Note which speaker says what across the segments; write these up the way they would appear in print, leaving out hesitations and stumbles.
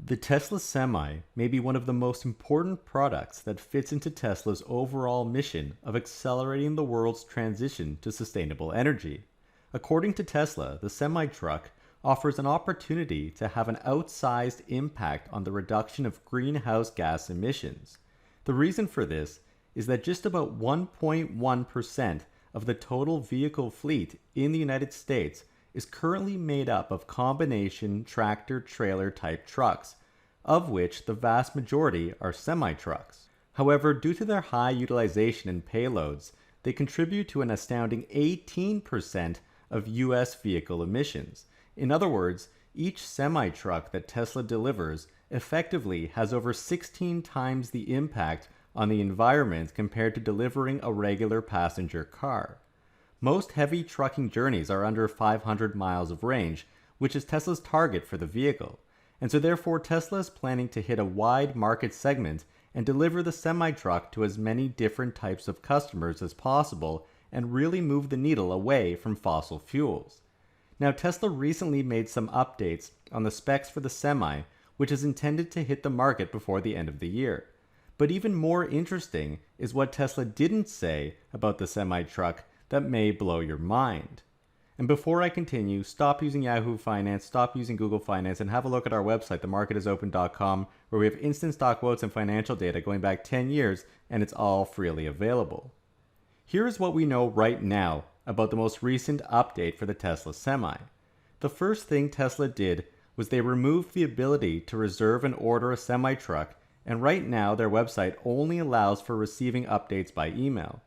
Speaker 1: The Tesla Semi may be one of the most important products that fits into Tesla's overall mission of accelerating the world's transition to sustainable energy. According to Tesla, the semi-truck offers an opportunity to have an outsized impact on the reduction of greenhouse gas emissions. The reason for this is that just about 1.1% of the total vehicle fleet in the United States is currently made up of combination tractor-trailer type trucks, of which the vast majority are semi-trucks. However, due to their high utilization and payloads, they contribute to an astounding 18% of US vehicle emissions. In other words, each semi-truck that Tesla delivers effectively has over 16 times the impact on the environment compared to delivering a regular passenger car. Most heavy trucking journeys are under 500 miles of range, which is Tesla's target for the vehicle. And so therefore Tesla is planning to hit a wide market segment and deliver the semi-truck to as many different types of customers as possible and really move the needle away from fossil fuels. Now, Tesla recently made some updates on the specs for the Semi, which is intended to hit the market before the end of the year. But even more interesting is what Tesla didn't say about the semi-truck that may blow your mind. And before I continue, stop using Yahoo Finance, stop using Google Finance, and have a look at our website, themarketisopen.com, where we have instant stock quotes and financial data going back 10 years, and it's all freely available. Here is what we know right now about the most recent update for the Tesla Semi. The first thing Tesla did was they removed the ability to reserve and order a semi-truck, and right now their website only allows for receiving updates by email.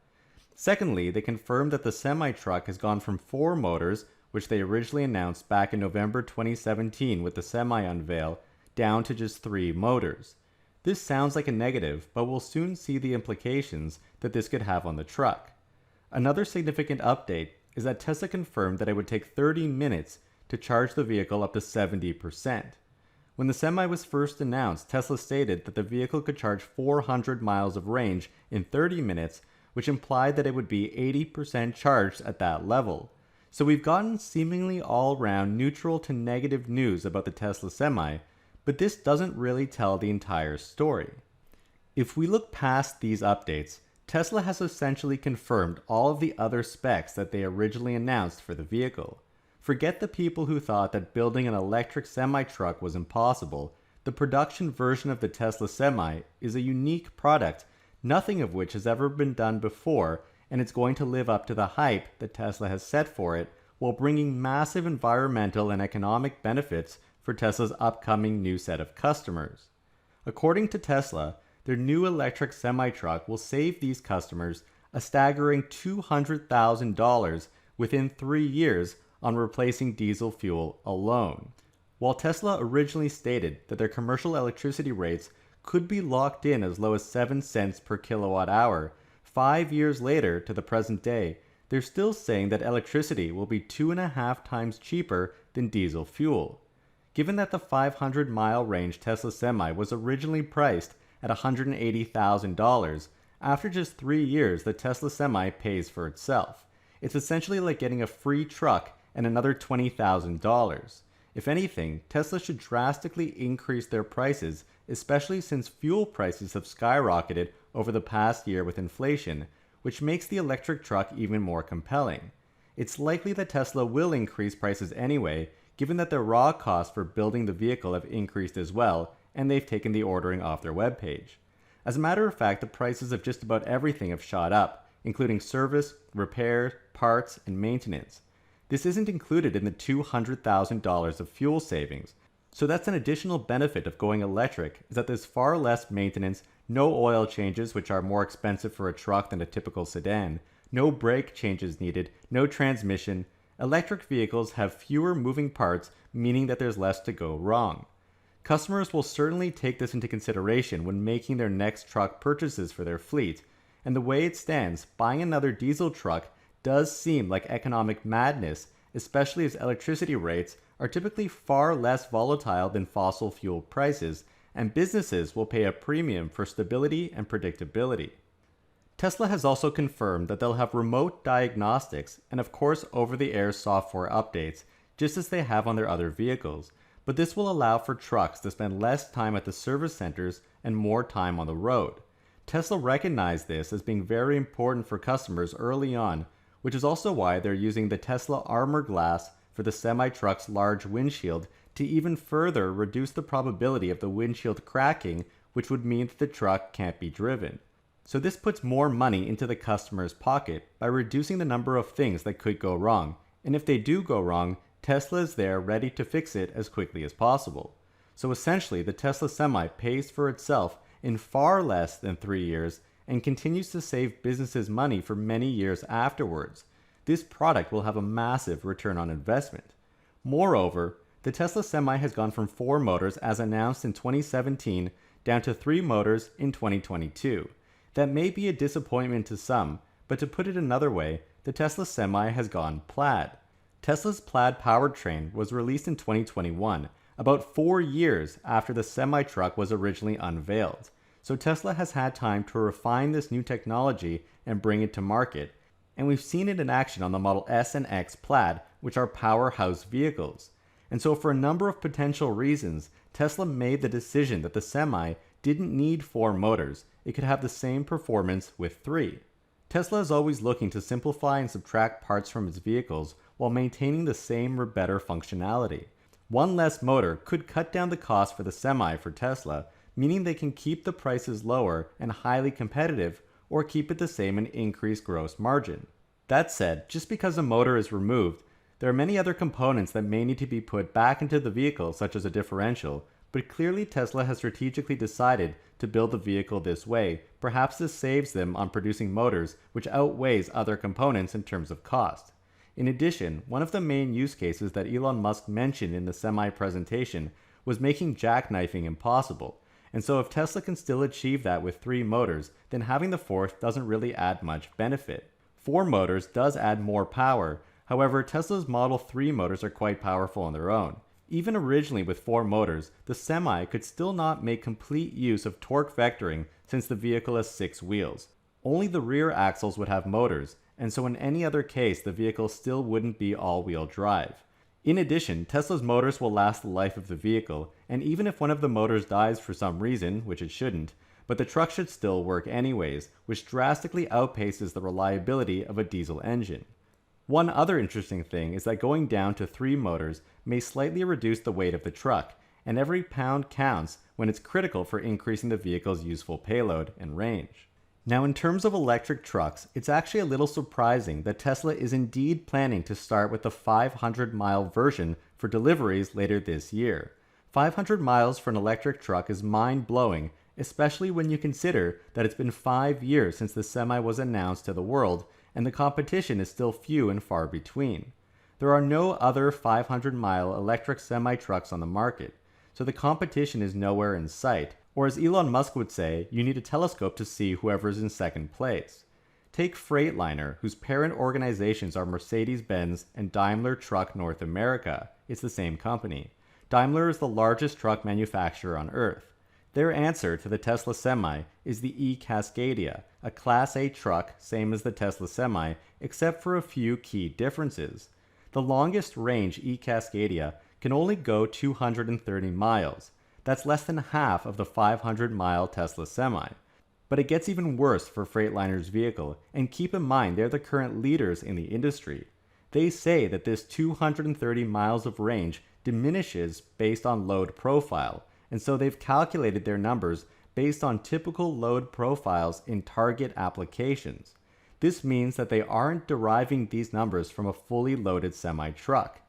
Speaker 1: Secondly, they confirmed that the semi-truck has gone from 4 motors, which they originally announced back in November 2017 with the Semi unveil, down to just 3 motors. This sounds like a negative, but we'll soon see the implications that this could have on the truck. Another significant update is that Tesla confirmed that it would take 30 minutes to charge the vehicle up to 70%. When the Semi was first announced, Tesla stated that the vehicle could charge 400 miles of range in 30 minutes, which implied that it would be 80% charged at that level. So we've gotten seemingly all-round neutral to negative news about the Tesla Semi, but this doesn't really tell the entire story. If we look past these updates, Tesla has essentially confirmed all of the other specs that they originally announced for the vehicle. Forget the people who thought that building an electric semi-truck was impossible. The production version of the Tesla Semi is a unique product, nothing of which has ever been done before, and it's going to live up to the hype that Tesla has set for it, while bringing massive environmental and economic benefits for Tesla's upcoming new set of customers. According to Tesla, their new electric semi-truck will save these customers a staggering $200,000 within 3 years on replacing diesel fuel alone. While Tesla originally stated that their commercial electricity rates could be locked in as low as 7 cents per kilowatt hour, 5 years later to the present day, they're still saying that electricity will be 2.5 times cheaper than diesel fuel. Given that the 500-mile range Tesla Semi was originally priced at $180,000, after just 3 years the Tesla Semi pays for itself. It's essentially like getting a free truck and another $20,000. If anything, Tesla should drastically increase their prices, especially since fuel prices have skyrocketed over the past year with inflation, which makes the electric truck even more compelling. It's likely that Tesla will increase prices anyway, given that their raw costs for building the vehicle have increased as well, and they've taken the ordering off their webpage. As a matter of fact, the prices of just about everything have shot up, including service, repair, parts, and maintenance. This isn't included in the $200,000 of fuel savings. So that's an additional benefit of going electric, is that there's far less maintenance, no oil changes, which are more expensive for a truck than a typical sedan, no brake changes needed, no transmission. Electric vehicles have fewer moving parts, meaning that there's less to go wrong. Customers will certainly take this into consideration when making their next truck purchases for their fleet, and the way it stands, buying another diesel truck does seem like economic madness, especially as electricity rates are typically far less volatile than fossil fuel prices, and businesses will pay a premium for stability and predictability. Tesla has also confirmed that they'll have remote diagnostics and of course over-the-air software updates, just as they have on their other vehicles. but this will allow for trucks to spend less time at the service centers and more time on the road. Tesla recognized this as being very important for customers early on, which is also why they're using the Tesla Armor Glass for the semi-truck's large windshield to even further reduce the probability of the windshield cracking, which would mean that the truck can't be driven. So this puts more money into the customer's pocket by reducing the number of things that could go wrong, and if they do go wrong, Tesla is there ready to fix it as quickly as possible. So essentially, the Tesla Semi pays for itself in far less than 3 years and continues to save businesses money for many years afterwards. This product will have a massive return on investment. Moreover, the Tesla Semi has gone from 4 motors as announced in 2017 down to 3 motors in 2022. That may be a disappointment to some, but to put it another way, the Tesla Semi has gone plaid. Tesla's plaid powertrain was released in 2021, about 4 years after the semi-truck was originally unveiled. So Tesla has had time to refine this new technology and bring it to market, and we've seen it in action on the Model S and X Plaid, which are powerhouse vehicles. And so for a number of potential reasons, Tesla made the decision that the Semi didn't need 4 motors, it could have the same performance with 3. Tesla is always looking to simplify and subtract parts from its vehicles while maintaining the same or better functionality. One less motor could cut down the cost for the Semi for Tesla, meaning they can keep the prices lower and highly competitive, or keep it the same and increase gross margin. That said, just because a motor is removed, there are many other components that may need to be put back into the vehicle, such as a differential, but clearly Tesla has strategically decided to build the vehicle this way. Perhaps this saves them on producing motors, which outweighs other components in terms of cost. In addition, one of the main use cases that Elon Musk mentioned in the Semi presentation was making jackknifing impossible. And so if Tesla can still achieve that with 3 motors, then having the 4th doesn't really add much benefit. 4 motors does add more power, however Tesla's Model 3 motors are quite powerful on their own. Even originally with 4 motors, the Semi could still not make complete use of torque vectoring since the vehicle has 6 wheels. Only the rear axles would have motors, and so in any other case the vehicle still wouldn't be all-wheel drive. In addition, Tesla's motors will last the life of the vehicle, and even if one of the motors dies for some reason, which it shouldn't, but the truck should still work anyways, which drastically outpaces the reliability of a diesel engine. One other interesting thing is that going down to 3 motors may slightly reduce the weight of the truck, and every pound counts when it's critical for increasing the vehicle's useful payload and range. Now in terms of electric trucks, it's actually a little surprising that Tesla is indeed planning to start with the 500-mile version for deliveries later this year. 500 miles for an electric truck is mind-blowing, especially when you consider that it's been 5 years since the Semi was announced to the world, and the competition is still few and far between. There are no other 500-mile electric semi-trucks on the market, so the competition is nowhere in sight. Or as Elon Musk would say, you need a telescope to see whoever's in second place. Take Freightliner, whose parent organizations are Mercedes-Benz and Daimler Truck North America. It's the same company. Daimler is the largest truck manufacturer on Earth. Their answer to the Tesla Semi is the Ecascadia, a Class A truck, same as the Tesla Semi, except for a few key differences. The longest range Ecascadia can only go 230 miles. That's less than half of the 500-mile Tesla Semi. But it gets even worse for Freightliner's vehicle, and keep in mind they're the current leaders in the industry. They say that this 230 miles of range diminishes based on load profile, and so they've calculated their numbers based on typical load profiles in target applications. This means that they aren't deriving these numbers from a fully loaded semi-truck.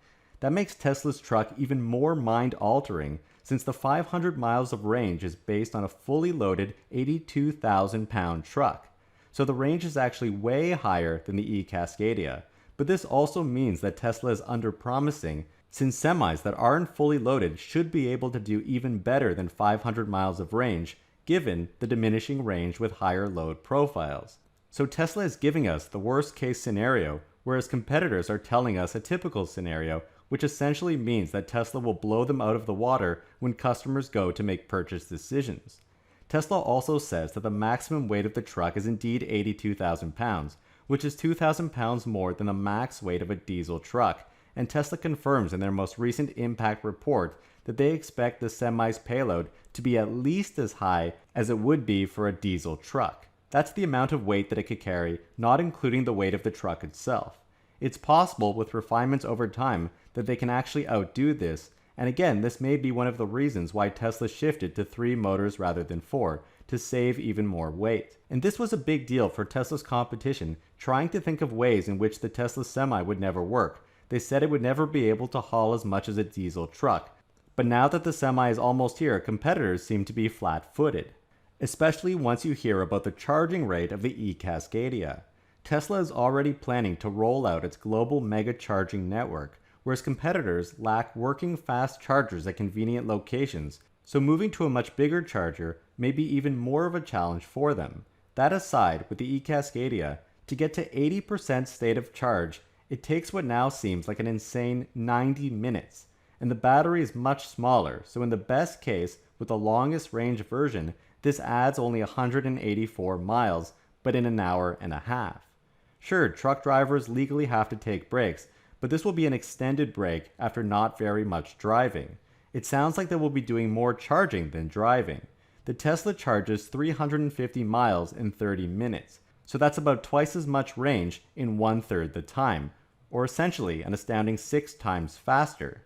Speaker 1: That makes Tesla's truck even more mind-altering, since the 500 miles of range is based on a fully loaded 82,000-pound truck. So the range is actually way higher than the Ecascadia. But this also means that Tesla is under-promising, since semis that aren't fully loaded should be able to do even better than 500 miles of range, given the diminishing range with higher load profiles. So Tesla is giving us the worst-case scenario, whereas competitors are telling us a typical scenario, which essentially means that Tesla will blow them out of the water when customers go to make purchase decisions. Tesla also says that the maximum weight of the truck is indeed 82,000 pounds, which is 2,000 pounds more than the max weight of a diesel truck, and Tesla confirms in their most recent impact report that they expect the semi's payload to be at least as high as it would be for a diesel truck. That's the amount of weight that it could carry, not including the weight of the truck itself. It's possible with refinements over time that they can actually outdo this, and again, this may be one of the reasons why Tesla shifted to 3 motors rather than 4, to save even more weight. And this was a big deal for Tesla's competition, trying to think of ways in which the Tesla Semi would never work. They said it would never be able to haul as much as a diesel truck. But now that the Semi is almost here, competitors seem to be flat-footed, especially once you hear about the charging rate of the Ecascadia. Tesla is already planning to roll out its global mega charging network, whereas competitors lack working fast chargers at convenient locations, so moving to a much bigger charger may be even more of a challenge for them. That aside, with the Ecascadia, to get to 80% state of charge, it takes what now seems like an insane 90 minutes, and the battery is much smaller, so in the best case, with the longest range version, this adds only 184 miles, but in an hour and a half. Sure, truck drivers legally have to take breaks, but this will be an extended break after not very much driving. It sounds like they will be doing more charging than driving. The Tesla charges 350 miles in 30 minutes, so that's about twice as much range in 1/3 the time, or essentially an astounding 6 times faster.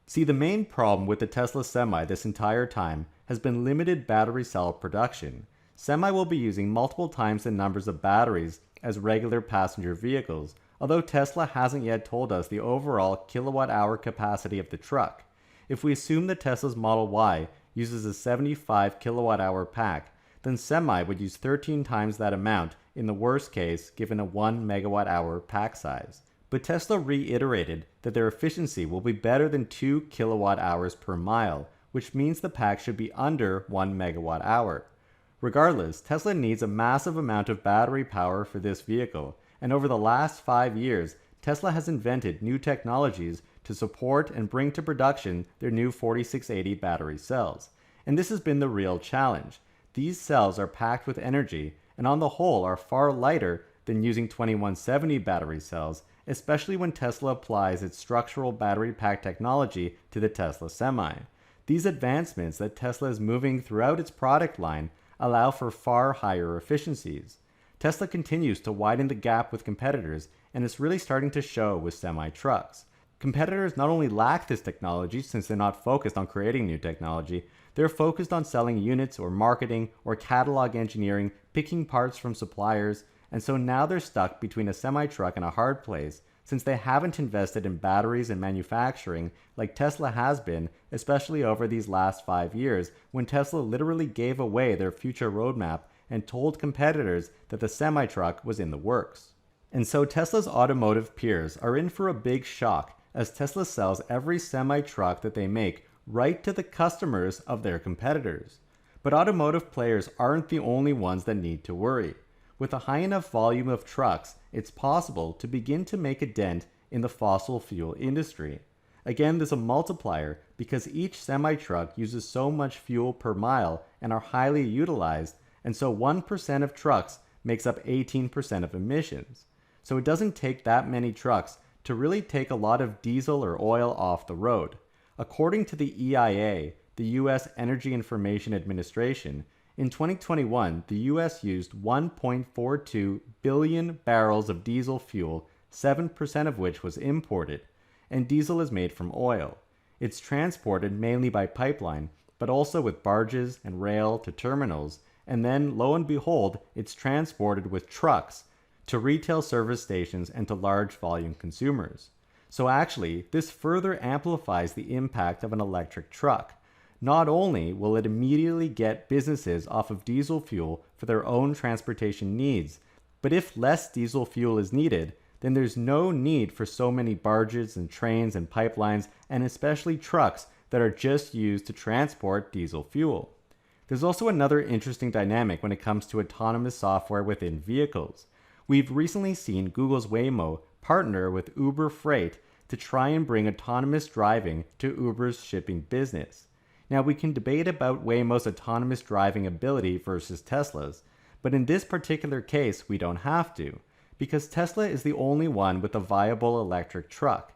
Speaker 1: See, the main problem with the Tesla Semi this entire time has been limited battery cell production. Semi will be using multiple times the numbers of batteries as regular passenger vehicles, although Tesla hasn't yet told us the overall kilowatt-hour capacity of the truck. If we assume that Tesla's Model Y uses a 75 kilowatt-hour pack, then Semi would use 13 times that amount in the worst case given a 1 megawatt-hour pack size. But Tesla reiterated that their efficiency will be better than 2 kilowatt-hours per mile, which means the pack should be under 1 megawatt-hour. Regardless, Tesla needs a massive amount of battery power for this vehicle, and over the last 5 years, Tesla has invented new technologies to support and bring to production their new 4680 battery cells. And this has been the real challenge. These cells are packed with energy, and on the whole are far lighter than using 2170 battery cells, especially when Tesla applies its structural battery pack technology to the Tesla Semi. These advancements that Tesla is moving throughout its product line allow for far higher efficiencies. Tesla continues to widen the gap with competitors, and it's really starting to show with semi-trucks. Competitors not only lack this technology since they're not focused on creating new technology, they're focused on selling units or marketing or catalog engineering, picking parts from suppliers, and so now they're stuck between a semi-truck and a hard place since they haven't invested in batteries and manufacturing like Tesla has been, especially over these last 5 years when Tesla literally gave away their future roadmap and told competitors that the semi-truck was in the works. And so Tesla's automotive peers are in for a big shock as Tesla sells every semi-truck that they make right to the customers of their competitors. But automotive players aren't the only ones that need to worry. With a high enough volume of trucks, it's possible to begin to make a dent in the fossil fuel industry. Again, there's a multiplier because each semi-truck uses so much fuel per mile and are highly utilized, and so 1% of trucks makes up 18% of emissions. So it doesn't take that many trucks to really take a lot of diesel or oil off the road. According to the EIA, the U.S. Energy Information Administration, in 2021, the U.S. used 1.42 billion barrels of diesel fuel, 7% of which was imported, and diesel is made from oil. It's transported mainly by pipeline, but also with barges and rail to terminals, and then, lo and behold, it's transported with trucks to retail service stations and to large volume consumers. So actually, this further amplifies the impact of an electric truck. Not only will it immediately get businesses off of diesel fuel for their own transportation needs, but if less diesel fuel is needed, then there's no need for so many barges and trains and pipelines, and especially trucks that are just used to transport diesel fuel. There's also another interesting dynamic when it comes to autonomous software within vehicles. We've recently seen Google's Waymo partner with Uber Freight to try and bring autonomous driving to Uber's shipping business. Now, we can debate about Waymo's autonomous driving ability versus Tesla's, but in this particular case, we don't have to, because Tesla is the only one with a viable electric truck.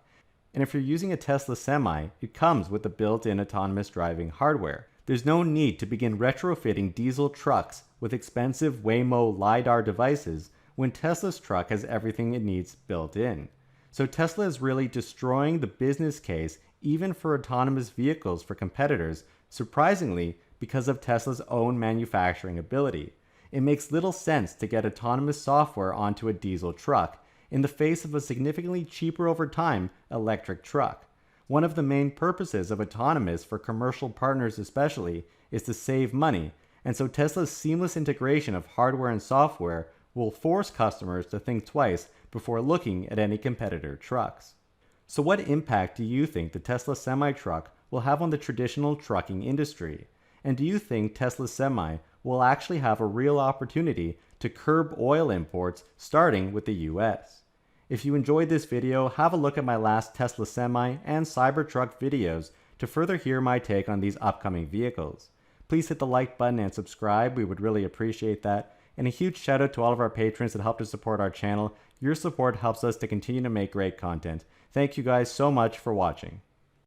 Speaker 1: And if you're using a Tesla Semi, it comes with the built-in autonomous driving hardware. There's no need to begin retrofitting diesel trucks with expensive Waymo LiDAR devices when Tesla's truck has everything it needs built in. So Tesla is really destroying the business case even for autonomous vehicles for competitors, surprisingly because of Tesla's own manufacturing ability. It makes little sense to get autonomous software onto a diesel truck in the face of a significantly cheaper over time electric truck. One of the main purposes of autonomous for commercial partners especially is to save money, and so Tesla's seamless integration of hardware and software will force customers to think twice before looking at any competitor trucks. So what impact do you think the Tesla Semi truck will have on the traditional trucking industry? And do you think Tesla Semi will actually have a real opportunity to curb oil imports starting with the US? If you enjoyed this video, have a look at my last Tesla Semi and Cybertruck videos to further hear my take on these upcoming vehicles. Please hit the like button and subscribe, we would really appreciate that. And a huge shout out to all of our patrons that help to support our channel. Your support helps us to continue to make great content. Thank you guys so much for watching.